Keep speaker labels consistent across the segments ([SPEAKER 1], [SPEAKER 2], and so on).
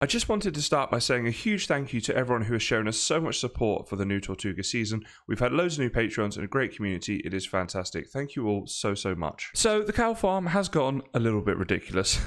[SPEAKER 1] I just wanted to start by saying a huge thank you to everyone who has shown us so much support for the new Tortuga season. We've had loads of new patrons and a great community. It is fantastic. Thank you all so much. So the cow farm has gotten a little bit ridiculous.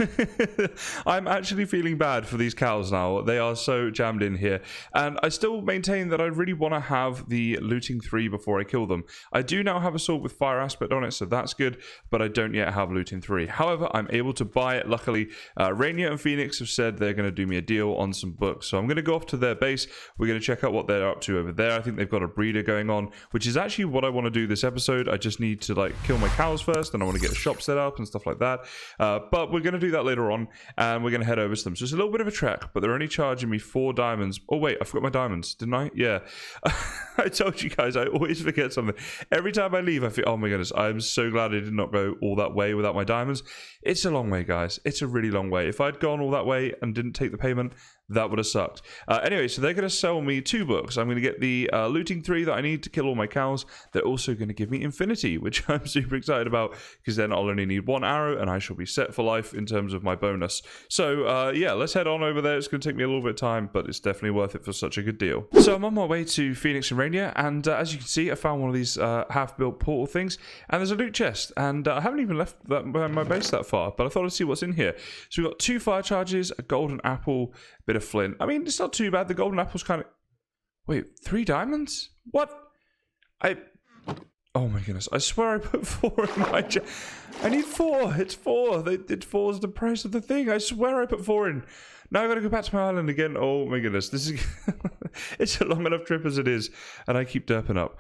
[SPEAKER 1] I'm actually feeling bad for these cows now. They are so jammed in here. And I still maintain that I really want to have the looting 3 before I kill them. I do now have a sword with fire aspect on it, so that's good, but I don't yet have looting 3. However, I'm able to buy it. Luckily, Rainier and Phoenix have said they're going to do me a deal on some books, so I'm going to go off to their base. We're going to check out what they're up to over there. I think they've got a breeder going on, which is actually what I want to do this episode. I just need to like kill my cows first, and I want to get a shop set up and stuff like that, but we're going to do that later on, and we're going to head over to them. So it's a little bit of a trek, but they're only charging me 4 diamonds. Oh wait, I forgot my diamonds, didn't I? Yeah. I told you guys I always forget something. Every time I leave I feel, oh my goodness, I'm so glad I did not go all that way without my diamonds. It's a long way, guys. It's a really long way. If I'd gone all that way and didn't take the payment, that would have sucked. Anyway, so they're going to sell me 2 books. I'm going to get the looting 3 that I need to kill all my cows. They're also going to give me infinity, which I'm super excited about, because then I'll only need 1 arrow and I shall be set for life in terms of my bonus. So yeah, let's head on over there. It's going to take me a little bit of time, but it's definitely worth it for such a good deal. So I'm on my way to Phoenix and Rainier, and as you can see, I found one of these half-built portal things, and there's a loot chest, and I haven't even left my base that far, but I thought I'd see what's in here. So we've got 2 fire charges, a golden apple, bit of flint. I mean, it's not too bad. The golden apple's kind of... Wait, 3 diamonds? What? Oh my goodness. I swear I put 4 in my... I need 4. It's 4. It 4 is the price of the thing. I swear I put 4 in. Now I've got to go back to my island again. Oh my goodness. This is... It's a long enough trip as it is, and I keep derping up.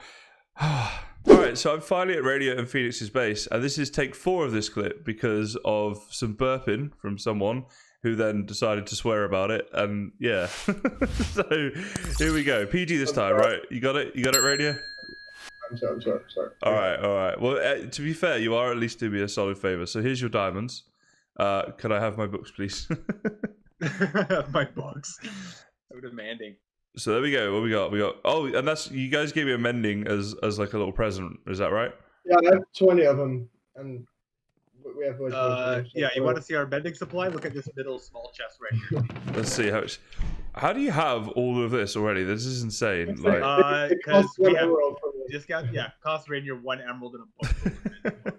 [SPEAKER 1] Alright, so I'm finally at Radio and Phoenix's base, and this is take 4 of this clip because of some burping from someone who then decided to swear about it, and yeah. So here we go. PG this time, right? You got it? You got it, Radio?
[SPEAKER 2] I'm sorry.
[SPEAKER 1] Alright. Well, to be fair, you are at least doing me a solid favor. So here's your diamonds. Could I have my books, please?
[SPEAKER 3] My books. So demanding.
[SPEAKER 1] So there we go. What we got? Oh, and that's, you guys gave me a mending as like a little present. Is that right?
[SPEAKER 2] Yeah, I have 20 of them, and we have.
[SPEAKER 3] Yeah, you want to see our mending supply? Look at this middle small chest right here.
[SPEAKER 1] Let's see how do you have all of this already? This is insane. Like,
[SPEAKER 3] because we have just got cost Rainier 1 emerald and a book.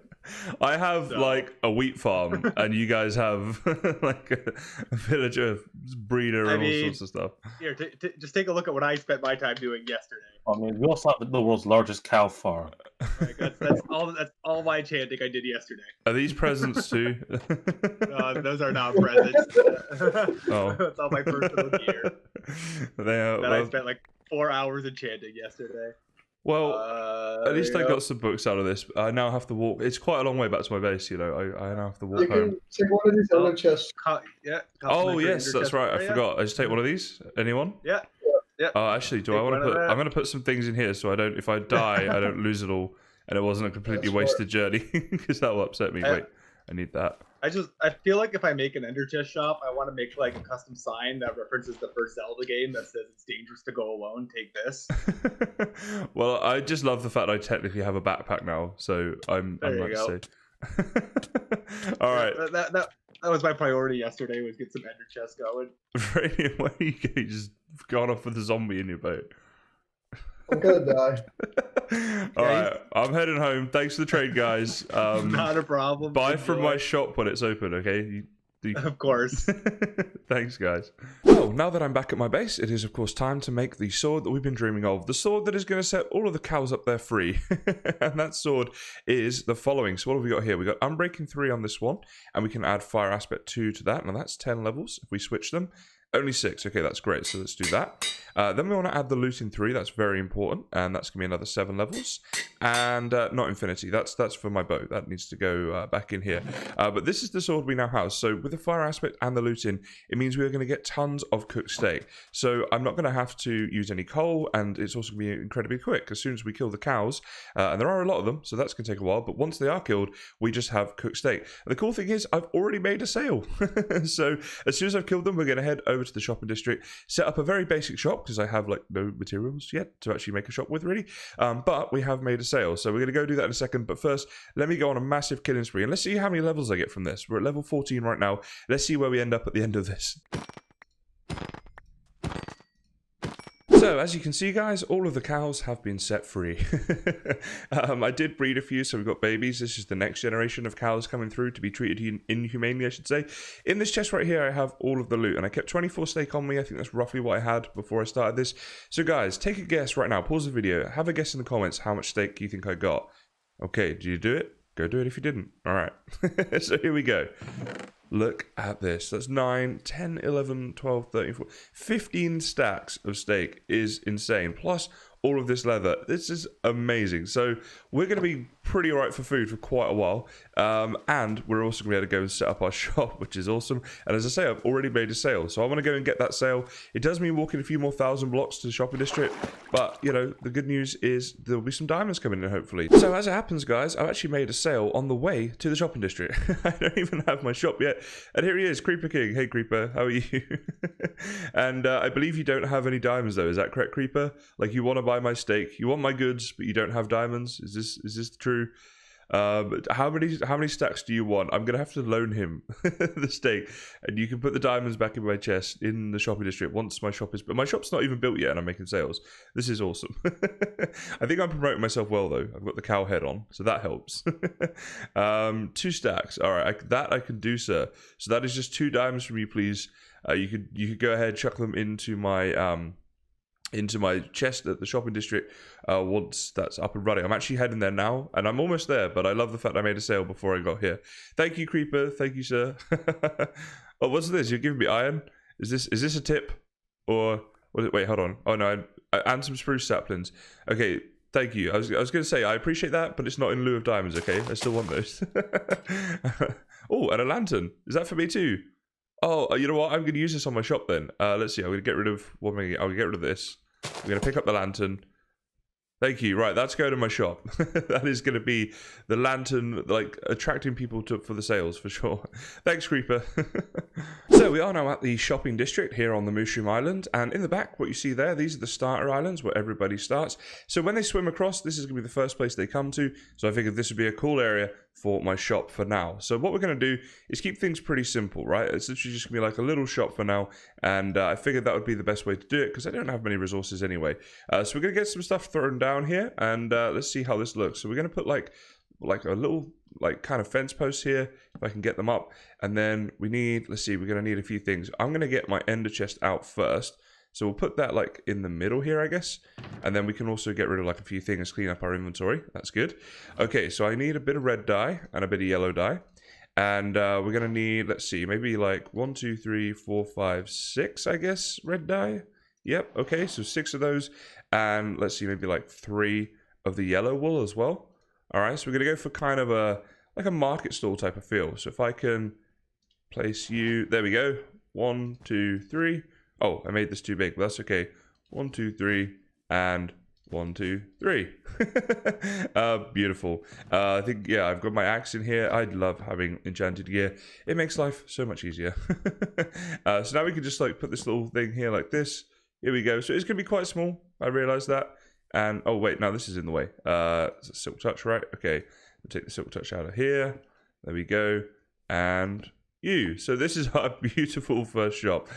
[SPEAKER 1] I have like a wheat farm, and you guys have like a villager breeder and all sorts of stuff.
[SPEAKER 3] Here, just take a look at what I spent my time doing yesterday.
[SPEAKER 4] I mean, we also have the world's largest cow farm.
[SPEAKER 3] Right, that's all my chanting I did yesterday.
[SPEAKER 1] Are these presents too?
[SPEAKER 3] Those are not presents.
[SPEAKER 1] Oh,
[SPEAKER 3] that's all my personal gear.
[SPEAKER 1] They are.
[SPEAKER 3] I spent like 4 hours enchanting yesterday.
[SPEAKER 1] Well, at least I got some books out of this. I now have to walk. It's quite a long way back to my base, you know. I now have to walk home.
[SPEAKER 2] You can take one of these other chests.
[SPEAKER 1] Oh, yes, that's right. I forgot. I just take one of these. Anyone?
[SPEAKER 3] Yeah.
[SPEAKER 1] Oh, actually, do I want to put... I'm going to put some things in here so I don't... If I die, I don't lose it all. And it wasn't a completely wasted journey. Because that will upset me. Wait, I need that. I feel like if I make an Ender Chest shop, I want to make like a custom sign that references the first Zelda game that says it's dangerous to go alone. Take this. Well, I just love the fact I technically have a backpack now, so I'm about to say. All right.
[SPEAKER 3] That was my priority yesterday, was get some Ender Chests going.
[SPEAKER 1] Really? Where are you going? You just gone off with a zombie in your boat.
[SPEAKER 2] I'm gonna die.
[SPEAKER 1] All right, I'm heading home. Thanks for the trade, guys.
[SPEAKER 3] Not a problem.
[SPEAKER 1] Buy from my shop when it's open, okay?
[SPEAKER 3] Of course.
[SPEAKER 1] Thanks, guys. Well, now that I'm back at my base, it is, of course, time to make the sword that we've been dreaming of. The sword that is going to set all of the cows up there free. And that sword is the following. So what have we got here? We've got Unbreaking 3 on this one, and we can add Fire Aspect 2 to that. Now, that's 10 levels if we switch them. Only 6. Okay, that's great. So let's do that. Then we want to add the looting 3. That's very important, and that's going to be another 7 levels. And not infinity. That's for my bow. That needs to go back in here. But this is the sword we now have. So with the fire aspect and the looting, it means we are going to get tons of cooked steak. So I'm not going to have to use any coal, and it's also going to be incredibly quick. As soon as we kill the cows, and there are a lot of them, so that's going to take a while. But once they are killed, we just have cooked steak. And the cool thing is, I've already made a sale. So as soon as I've killed them, we're going to head over to the shopping district, set up a very basic shop, because I have like no materials yet to actually make a shop with, really. But we have made a sale, so we're going to go do that in a second. But first, let me go on a massive killing spree, and let's see how many levels I get from this. We're at level 14 right now. Let's see where we end up at the end of this. So, as you can see, guys, all of the cows have been set free. I did breed a few, so we've got babies. This is the next generation of cows coming through to be treated inhumanely, I should say. In this chest right here, I have all of the loot, and I kept 24 steak on me. I think that's roughly what I had before I started this. So, guys, take a guess right now. Pause the video. Have a guess in the comments how much steak you think I got. Okay, did you do it? Go do it if you didn't. All right. So, here we go. Look at this. That's 9, 10, 11, 12, 13, 14, 15 stacks of steak is insane. Plus all of this leather. This is amazing. So we're going to be pretty alright for food for quite a while. And we're also going to be able to go and set up our shop, which is awesome. And as I say, I've already made a sale. So I want to go and get that sale. It does mean walking a few more 1,000 blocks to the shopping district. But, you know, the good news is there'll be some diamonds coming in, hopefully. So as it happens, guys, I've actually made a sale on the way to the shopping district. I don't even have my shop yet. And here he is, Creeper King. Hey, Creeper, how are you? And I believe you don't have any diamonds, though. Is that correct, Creeper? Like, you want to buy my steak, you want my goods, but you don't have diamonds. Is this true? How many stacks do you want? I'm gonna have to loan him the steak, and you can put the diamonds back in my chest in the shopping district once my shop is. But my shop's not even built yet, and I'm making sales. This is awesome. I think I'm promoting myself well, though. I've got the cow head on, so that helps. 2 stacks. All right, that I can do, sir. So that is just 2 diamonds from you, please. You could go ahead, chuck them into my chest at the shopping district once that's up and running. I'm actually heading there now, and I'm almost there, but I love the fact I made a sale before I got here. Thank you, Creeper. Thank you, sir. Oh, what's this? You're giving me iron? Is this a tip? Or wait, hold on. Oh, no, and some spruce saplings. Okay, thank you. I was going to say, I appreciate that, but it's not in lieu of diamonds, okay? I still want those. Oh, and a lantern. Is that for me too? Oh, you know what? I'm going to use this on my shop then. Let's see. I'm going to get rid of what am I going to get rid of this. I'm going to pick up the lantern. Thank you. Right, that's going to my shop. That is going to be the lantern, like, attracting people for the sales, for sure. Thanks, Creeper. So, we are now at the shopping district here on the Mushroom Island. And in the back, what you see there, these are the starter islands where everybody starts. So, when they swim across, this is going to be the first place they come to. So, I figured this would be a cool area for my shop for now. So, what we're going to do is keep things pretty simple, right? It's literally just going to be like a little shop for now. And I figured that would be the best way to do it because I don't have many resources anyway. So, we're going to get some stuff thrown down here, and let's see how this looks. So we're going to put like a little kind of fence post here if I can get them up, and then we need, let's see, we're going to need a few things. I'm going to get my ender chest out first, so we'll put that like in the middle here, I guess, and then we can also get rid of like a few things, clean up our inventory. That's good. Okay, so I need a bit of red dye and a bit of yellow dye, and we're going to need, let's see, maybe like 1, 2, 3, 4, 5, 6, I guess, red dye. Yep, okay, so 6 of those, and let's see, maybe like 3 of the yellow wool as well. All right, so we're going to go for kind of like a market stall type of feel. So if I can place you, there we go, 1, 2, 3. Oh, I made this too big, but that's okay. 1, 2, 3, and 1, 2, 3. Beautiful. I think, yeah, I've got my axe in here. I love having enchanted gear. It makes life so much easier. So now we can just like put this little thing here like this. Here we go. So it's going to be quite small. I realize that. And, oh, wait, no, this is in the way. It's a silk touch, right? Okay. We'll take the silk touch out of here. There we go. And you. So this is our beautiful first shop.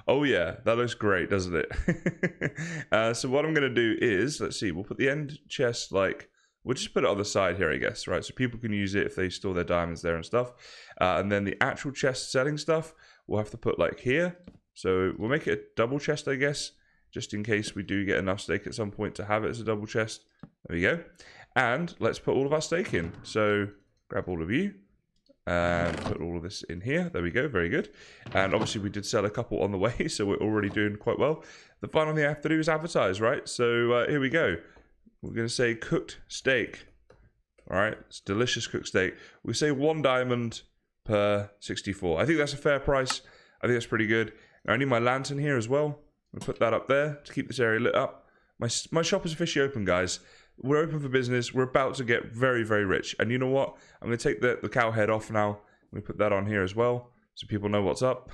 [SPEAKER 1] Oh, yeah. That looks great, doesn't it? So what I'm going to do is, let's see. We'll put the end chest, like, we'll just put it on the side here, I guess, right? So people can use it if they store their diamonds there and stuff. And then the actual chest selling stuff, we'll have to put, like, here. So we'll make it a double chest, I guess, just in case we do get enough steak at some point to have it as a double chest. There we go. And let's put all of our steak in. So grab all of you and put all of this in here. There we go. Very good. And obviously we did sell a couple on the way, so we're already doing quite well. The final thing I have to do is advertise, right? So here we go. We're going to say cooked steak. All right. It's delicious cooked steak. We say 1 diamond per 64. I think that's a fair price. I think that's pretty good. Now I need my lantern here as well. I'm going to put that up there to keep this area lit up. My shop is officially open, guys. We're open for business. We're about to get very, very rich. And you know what? I'm going to take the cow head off now. I'm going to put that on here as well. so people know what's up.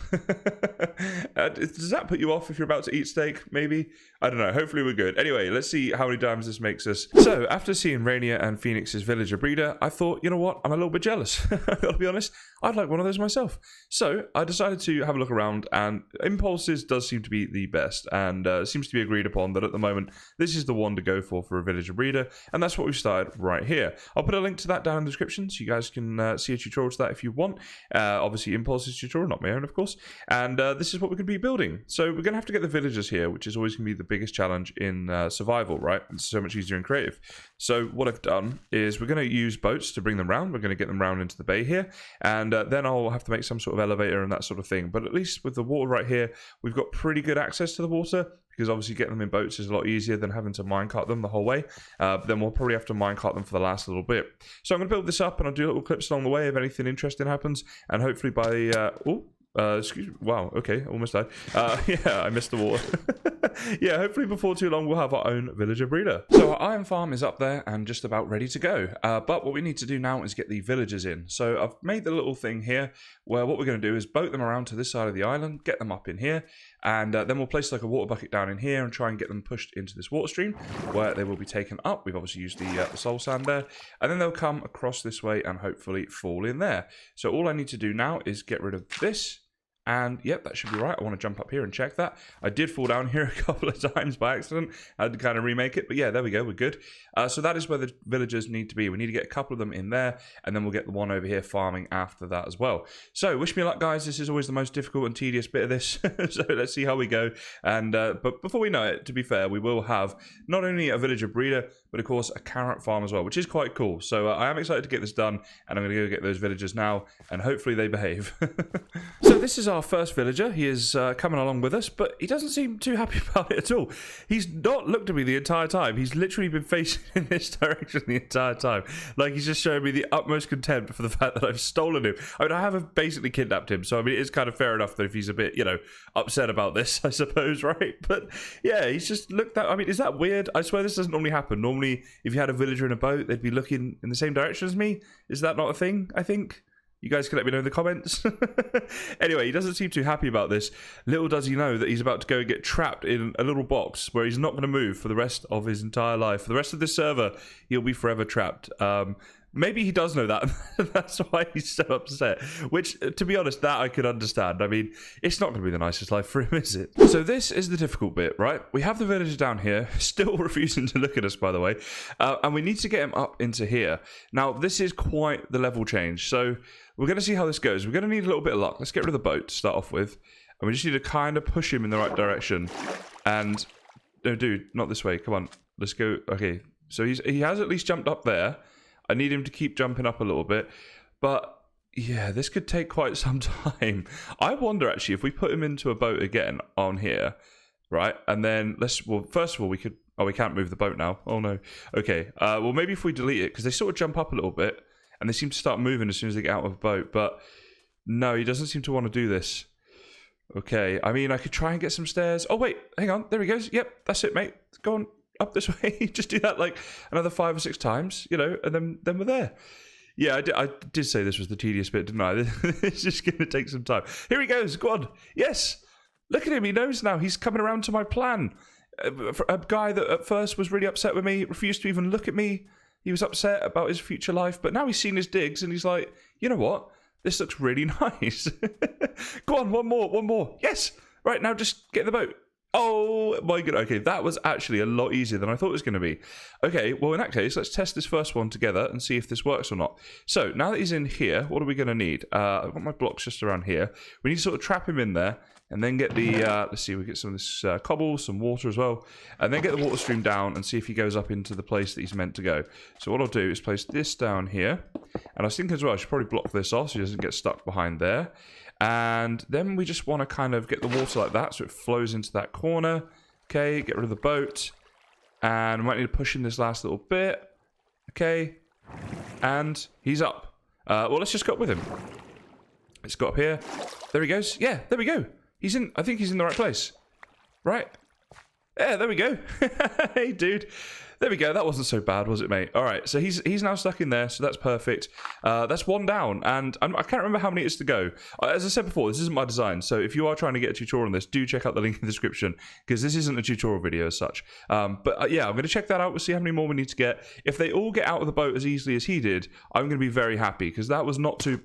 [SPEAKER 1] Does that put you off if you're about to eat steak? Maybe? I don't know. Hopefully we're good. Anyway, let's see how many diamonds this makes us. So, after seeing Rainier and Phoenix's villager breeder, I thought, you know what? I'm a little bit jealous. I've got to be honest. I'd like one of those myself. So, I decided to have a look around, and Impulses does seem to be the best, and seems to be agreed upon that at the moment, this is the one to go for a villager breeder, and that's what we've started right here. I'll put a link to that down in the description, so you guys can see a tutorial to that if you want. Obviously, Impulses tutorial, not my own, of course. And this is what we're going to be building. So we're going to have to get the villagers here, which is always going to be the biggest challenge in survival, right? It's so much easier in creative. So what I've done is we're going to use boats to bring them round. We're going to get them round into the bay here, and then I'll have to make some sort of elevator and that sort of thing. But at least with the water right here, we've got pretty good access to the water, because obviously getting them in boats is a lot easier than having to minecart them the whole way. Then we'll probably have to minecart them for the last little bit. So I'm going to build this up, and I'll do little clips along the way if anything interesting happens, and hopefully by... excuse me. Wow, okay, almost died. Yeah, I missed the water. Yeah, hopefully before too long we'll have our own villager breeder. So our iron farm is up there and just about ready to go. But what we need to do now is get the villagers in. So I've made the little thing here where what we're going to do is boat them around to this side of the island, get them up in here, and then we'll place like a water bucket down in here and try and get them pushed into this water stream where they will be taken up. We've obviously used the soul sand there, and then they'll come across this way and hopefully fall in there. So all I need to do now is get rid of this. And yep, that should be right. I want to jump up here and check that. I did fall down here a couple of times by accident. I had to kind of remake it. But yeah, there we go. We're good. So that is where the villagers need to be. We need to get a couple of them in there. And then we'll get the one over here farming after that as well. So wish me luck, guys. This is always the most difficult and tedious bit of this. So let's see how we go. And but before we know it, to be fair, we will have not only a villager breeder, but of course a carrot farm as well, which is quite cool. So I am excited to get this done. And I'm going to go get those villagers now. And hopefully they behave. So this is our first villager. He is coming along with us, but he doesn't seem too happy about it at all. He's not looked at me the entire time. He's literally been facing in this direction the entire time. Like, he's just showing me the utmost contempt for the fact that I've stolen him. I mean, I have basically kidnapped him, so I mean, it's kind of fair enough that if he's a bit, you know, upset about this, I suppose, right? But yeah, he's just looked at... I mean, is that weird? I swear this doesn't normally happen. Normally, if you had a villager in a boat, they'd be looking in the same direction as me. Is that not a thing, I think? You guys can let me know in the comments. Anyway, he doesn't seem too happy about this. Little does he know that he's about to go and get trapped in a little box where he's not going to move for the rest of his entire life. For the rest of this server, he'll be forever trapped. Maybe he does know that. That's why he's so upset. Which, to be honest, that I could understand. I mean, it's not going to be the nicest life for him, is it? So this is the difficult bit, right? We have the villager down here, still refusing to look at us, by the way. And we need to get him up into here. Now, this is quite the level change. So we're going to see how this goes. We're going to need a little bit of luck. Let's get rid of the boat to start off with. And we just need to kind of push him in the right direction. And, no, dude, not this way. Come on. Let's go. Okay. So he has at least jumped up there. I need him to keep jumping up a little bit. But, yeah, this could take quite some time. I wonder, actually, if we put him into a boat again on here, right? And then well, first of all, we could... Oh, we can't move the boat now. Oh, no. Okay. Well, maybe if we delete it, because they sort of jump up a little bit, and they seem to start moving as soon as they get out of the boat. But, no, he doesn't seem to want to do this. Okay. I mean, I could try and get some stairs. Oh, wait. Hang on. There he goes. Yep, that's it, mate. Go on. Up this way. Just do that like another 5 or 6 times, you know, and then we're there. Yeah, I did say this was the tedious bit, didn't I? It's just going to take some time. Here he goes. Go on. Yes. Look at him. He knows now. He's coming around to my plan. A guy that at first was really upset with me, refused to even look at me. He was upset about his future life, but now he's seen his digs and he's like, you know what? This looks really nice. Go on. One more. Yes. Right, now just get in the boat. Oh my god, okay, that was actually a lot easier than I thought it was going to be. Okay, well in that case, let's test this first one together and see if this works or not. So, now that he's in here, what are we going to need? I've got my blocks just around here. We need to sort of trap him in there, and then get the, let's see, we get some of this cobble, some water as well, and then get the water stream down and see if he goes up into the place that he's meant to go. So what I'll do is place this down here, and I was thinking as well, I should probably block this off so he doesn't get stuck behind there. And then we just want to kind of get the water like that so it flows into that corner. Okay, get rid of the boat. And we might need to push in this last little bit. Okay. And he's up. Well, let's just go up with him. Let's go up here. There he goes. Yeah, there we go. He's in. I think he's in the right place. Right. Yeah, there we go. Hey, dude. There we go. That wasn't so bad, was it, mate? All right, so he's now stuck in there, so that's perfect. That's one down, and I can't remember how many it is to go. As I said before, this isn't my design, so if you are trying to get a tutorial on this, do check out the link in the description, because this isn't a tutorial video as such. But yeah, I'm going to check that out. We'll see how many more we need to get. If they all get out of the boat as easily as he did, I'm going to be very happy, because that was not too...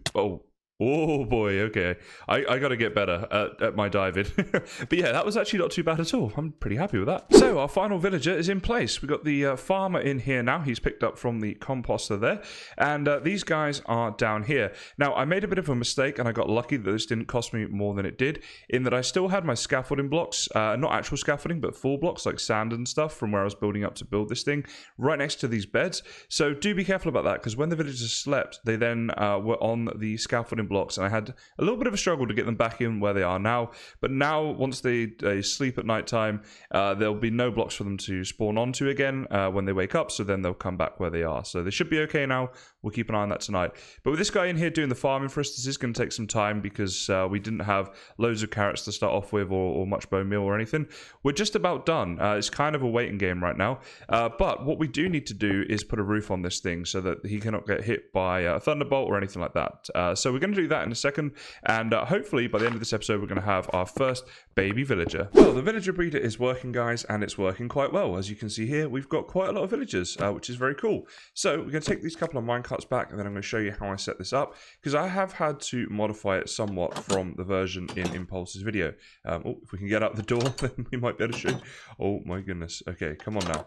[SPEAKER 1] Oh boy, okay. I got to get better at my diving. But yeah, that was actually not too bad at all. I'm pretty happy with that. So our final villager is in place. We've got the farmer in here now. He's picked up from the composter there. And these guys are down here. Now, I made a bit of a mistake, and I got lucky that this didn't cost me more than it did, in that I still had my scaffolding blocks, not actual scaffolding, but full blocks like sand and stuff from where I was building up to build this thing, right next to these beds. So do be careful about that, because when the villagers slept, they then were on the scaffolding blocks, and I had a little bit of a struggle to get them back in where they are now. But now, once they sleep at night time, there'll be no blocks for them to spawn onto again when they wake up, so then they'll come back where they are. So they should be okay now. We'll keep an eye on that tonight. But with this guy in here doing the farming for us, this is going to take some time, because we didn't have loads of carrots to start off with, or much bone meal or anything. We're just about done. It's kind of a waiting game right now. But what we do need to do is put a roof on this thing so that he cannot get hit by a thunderbolt or anything like that. So we're going to do that in a second, and hopefully by the end of this episode we're going to have our first baby villager. Well, the villager breeder is working, guys, and it's working quite well. As you can see here, we've got quite a lot of villagers, which is very cool. So we're going to take these couple of minecarts back, and then I'm going to show you how I set this up, because I have had to modify it somewhat from the version in Impulse's video. Oh, if we can get out the door, then we might be able to show. Oh my goodness. Okay, come on now.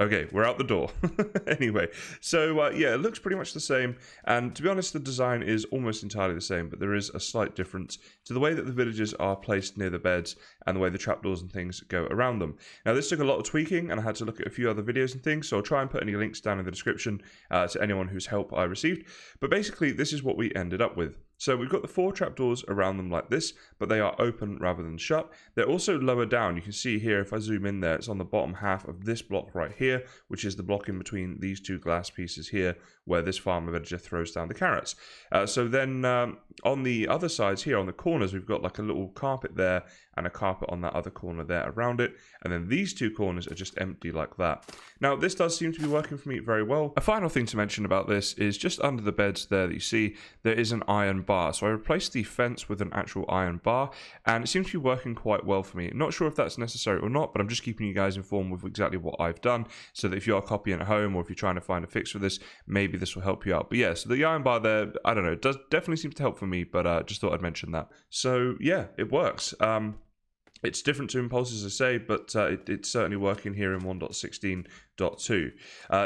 [SPEAKER 1] Okay, we're out the door. Anyway, so yeah, it looks pretty much the same, and to be honest, the design is almost entirely the same, but there is a slight difference to the way that the villagers are placed near the beds and the way the trapdoors and things go around them. Now, this took a lot of tweaking, and I had to look at a few other videos and things, so I'll try and put any links down in the description to anyone whose help I received. But basically, this is what we ended up with. So we've got the 4 trapdoors around them like this, but they are open rather than shut. They're also lower down. You can see here, if I zoom in there, it's on the bottom half of this block right here, which is the block in between these 2 glass pieces here, where this farmer villager throws down the carrots. So then on the other sides here, on the corners, we've got like a little carpet there and a carpet on that other corner there around it. And then these 2 corners are just empty like that. Now, this does seem to be working for me very well. A final thing to mention about this is just under the beds there that you see, there is an iron bar. So I replaced the fence with an actual iron bar, and it seems to be working quite well for me. Not sure if that's necessary or not, but I'm just keeping you guys informed with exactly what I've done, so that if you are copying at home, or if you're trying to find a fix for this, maybe this will help you out. But yeah, so the iron bar there, I don't know, it does definitely seem to help for me, but just thought I'd mention that. So yeah, it works. It's different to Impulse, as I say, but it's certainly working here in 1.16.2.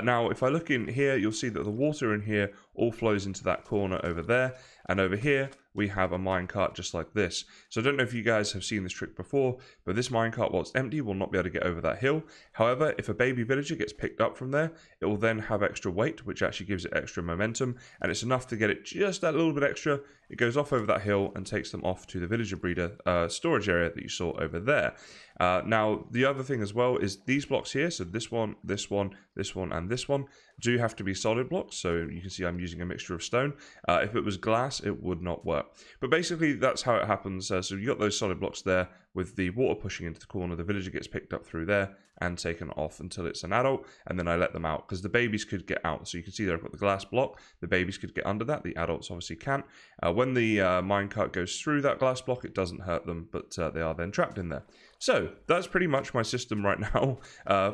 [SPEAKER 1] Now, if I look in here, you'll see that the water in here all flows into that corner over there. And over here, we have a minecart just like this. So I don't know if you guys have seen this trick before, but this minecart, while it's empty, will not be able to get over that hill. However, if a baby villager gets picked up from there, it will then have extra weight, which actually gives it extra momentum. And it's enough to get it just that little bit extra. It goes off over that hill and takes them off to the villager breeder storage area that you saw over there. Now, the other thing as well is these blocks here, so this one, this one, this one, and this one, do have to be solid blocks. So you can see I'm using a mixture of stone. If it was glass, it would not work. But basically, that's how it happens. So you've got those solid blocks there with the water pushing into the corner. The villager gets picked up through there and taken off until it's an adult, and then I let them out, because the babies could get out. So you can see there I've got the glass block. The babies could get under that. The adults obviously can't. When the minecart goes through that glass block, it doesn't hurt them, but they are then trapped in there. So that's pretty much my system right now,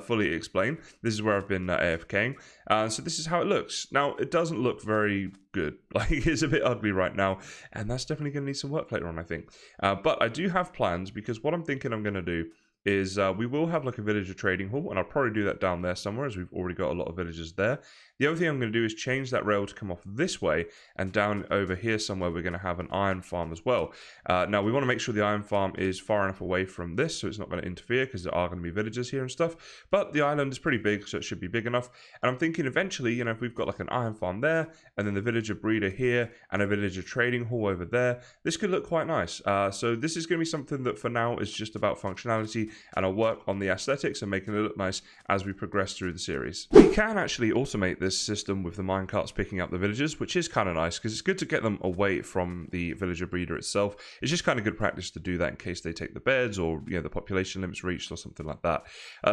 [SPEAKER 1] fully explained. This is where I've been AFKing. So this is how it looks. Now, it doesn't look very good. Like, it's a bit ugly right now, and that's definitely going to need some work later on, I think. But I do have plans, because what I'm thinking I'm going to do is we will have like a villager trading hall, and I'll probably do that down there somewhere, as we've already got a lot of villagers there. The other thing I'm going to do is change that rail to come off this way, and down over here somewhere we're going to have an iron farm as well. Now, we want to make sure the iron farm is far enough away from this, so it's not going to interfere, because there are going to be villagers here and stuff. But the island is pretty big, so it should be big enough. And I'm thinking eventually, you know, if we've got like an iron farm there, and then the villager breeder here, and a villager trading hall over there, this could look quite nice. So this is going to be something that for now is just about functionality. and I'll work on the aesthetics and making it look nice as we progress through the series. We can actually automate this system with the minecarts picking up the villagers, which is kind of nice because it's good to get them away from the villager breeder itself. It's just kind of good practice to do that in case they take the beds or the population limit's reached or something like that.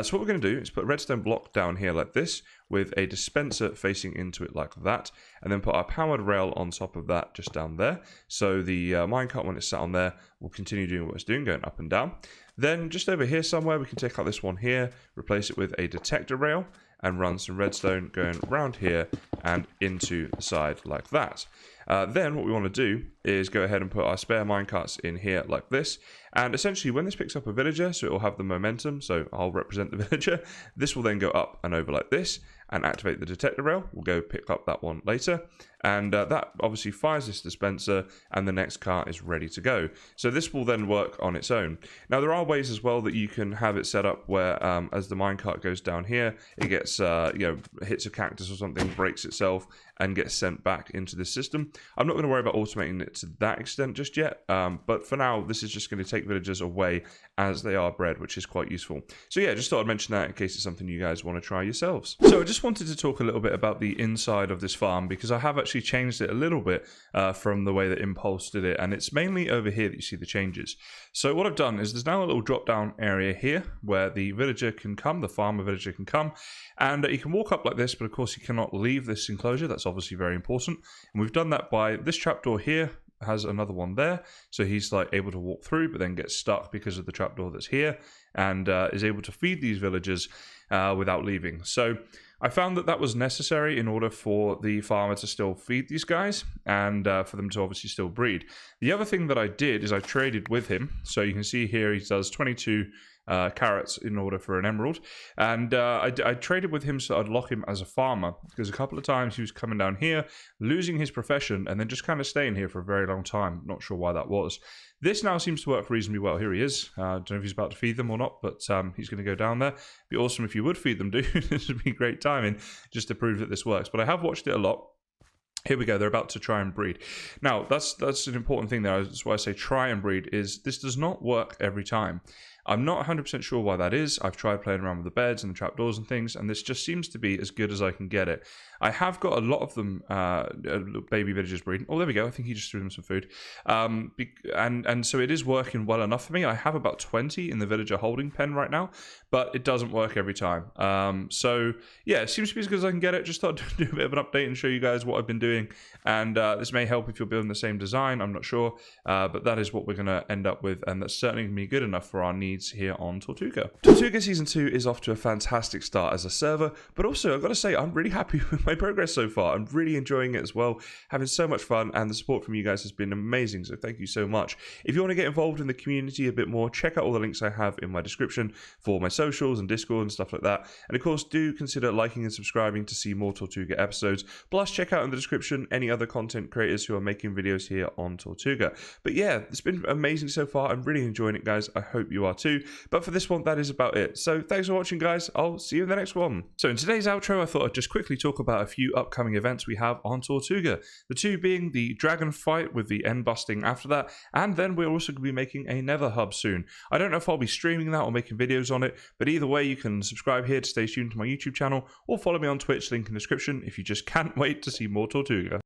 [SPEAKER 1] So what we're going to do is put a redstone block down here like this with a dispenser facing into it like that, and then put our powered rail on top of that just down there. So the minecart, when it's sat on there, will continue doing what it's doing, going up and down. Then just over here somewhere, we can take out this one here, replace it with a detector rail, and run some redstone going around here and into the side like that. Then what we want to do is go ahead and put our spare minecarts in here like this. And essentially when this picks up a villager, so it will have the momentum, so I'll represent the villager, this will then go up and over like this and activate the detector rail. We'll go pick up that one later. And that obviously fires this dispenser and the next cart is ready to go. So this will then work on its own. Now there are ways as well that you can have it set up where as the minecart goes down here, it gets, hits a cactus or something, breaks itself and gets sent back into the system. I'm not going to worry about automating it to that extent just yet, but for now this is just going to take villagers away as they are bred, which is quite useful. So yeah, just thought I'd mention that in case it's something you guys want to try yourselves. So I just wanted to talk a little bit about the inside of this farm because I have actually changed it a little bit from the way that Impulse did it, and it's mainly over here that you see the changes. So what I've done is there's now a little drop down area here where the villager can come, the farmer villager can come, and you can walk up like this, but of course you cannot leave this enclosure. That's obviously very important, and we've done that by this trapdoor here has another one there, so he's like able to walk through but then gets stuck because of the trapdoor that's here, and is able to feed these villagers without leaving. So I found that that was necessary in order for the farmer to still feed these guys and for them to obviously still breed. The other thing that I did is I traded with him, so you can see here he does 22 carrots in order for an emerald, and I traded with him so I'd lock him as a farmer, because a couple of times he was coming down here, losing his profession, and then just kind of staying here for a very long time. Not sure why that was. This now seems to work reasonably well. Here he is. I don't know if he's about to feed them or not, but he's going to go down there. Be awesome if you would feed them, dude. This would be great timing just to prove that this works. But I have watched it a lot. Here we go, they're about to try and breed. Now, that's an important thing there. That's why I say try and breed, is this does not work every time. I'm not 100% sure why that is. I've tried playing around with the beds and the trapdoors and things, and this just seems to be as good as I can get it. I have got a lot of them, baby villagers breeding. Oh, there we go. I think he just threw them some food. And so it is working well enough for me. I have about 20 in the villager holding pen right now, but it doesn't work every time. So yeah, it seems to be as good as I can get it. Just thought I'd do a bit of an update and show you guys what I've been doing. And this may help if you're building the same design. I'm not sure, but that is what we're going to end up with, and that's certainly going to be good enough for our needs here on Tortuga. Tortuga Season 2 is off to a fantastic start as a server, but also I've got to say I'm really happy with my progress so far. I'm really enjoying it as well, having so much fun, and the support from you guys has been amazing, so thank you so much. If you want to get involved in the community a bit more, check out all the links I have in my description for my socials and Discord and stuff like that, and of course do consider liking and subscribing to see more Tortuga episodes, plus check out in the description any other content creators who are making videos here on Tortuga. But yeah, it's been amazing so far. I'm really enjoying it, guys. I hope you are too. But for this one, that is about it. So thanks for watching, guys. I'll see you in the next one. So in today's outro, I thought I'd just quickly talk about a few upcoming events we have on Tortuga. The two being the dragon fight with the end busting after that, and then we're also going to be making a nether hub soon. I don't know if I'll be streaming that or making videos on it, but either way, you can subscribe here to stay tuned to my YouTube channel or follow me on Twitch, link in the description, if you just can't wait to see more Tortuga.